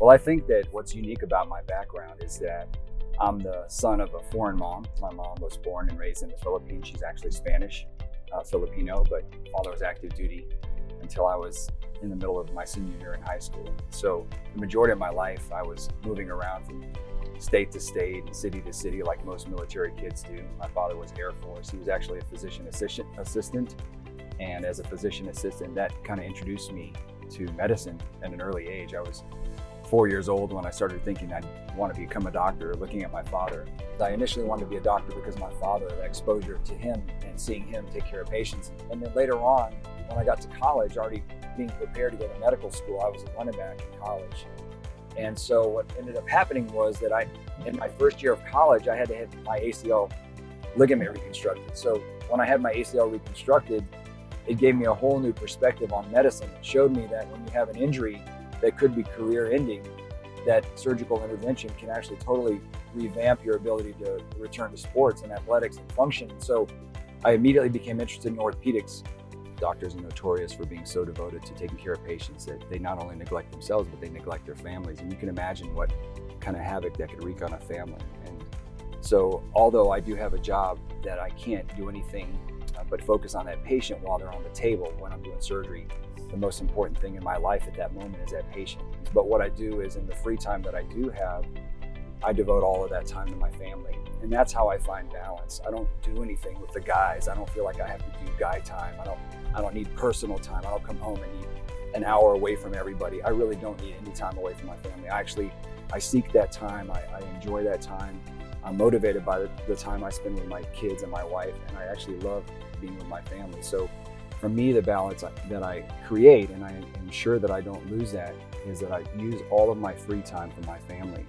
Well, I think that what's unique about my background is that I'm the son of a foreign mom. My mom was born and raised in the Philippines. She's actually Spanish, Filipino, but father was active duty until I was in the middle of my senior year in high school. So the majority of my life, I was moving around from state to state and city to city like most military kids do. My father was Air Force. He was actually a physician assistant. And as a physician assistant, that kind of introduced me to medicine at an early age. I was 4 years old when I started thinking I'd want to become a doctor, looking at my father. I initially wanted to be a doctor because my father, the exposure to him and seeing him take care of patients. And then later on, when I got to college, already being prepared to go to medical school, I was a running back in college. And so what ended up happening was that in my first year of college, I had to have my ACL ligament reconstructed. So when I had my ACL reconstructed, it gave me a whole new perspective on medicine. It showed me that when you have an injury that could be career ending, that surgical intervention can actually totally revamp your ability to return to sports and athletics and function. So I immediately became interested in orthopedics. Doctors are notorious for being so devoted to taking care of patients that they not only neglect themselves, but they neglect their families. And you can imagine what kind of havoc that could wreak on a family. And so although I do have a job that I can't do anything but focus on that patient while they're on the table when I'm doing surgery, the most important thing in my life at that moment is that patient. But what I do is in the free time that I do have, I devote all of that time to my family. And that's how I find balance. I don't do anything with the guys. I don't feel like I have to do guy time. I don't need personal time. I don't come home and need an hour away from everybody. I really don't need any time away from my family. I seek that time. I enjoy that time. I'm motivated by the time I spend with my kids and my wife, and I actually love being with my family. So for me, the balance that I create, and I ensure that I don't lose that, is that I use all of my free time for my family.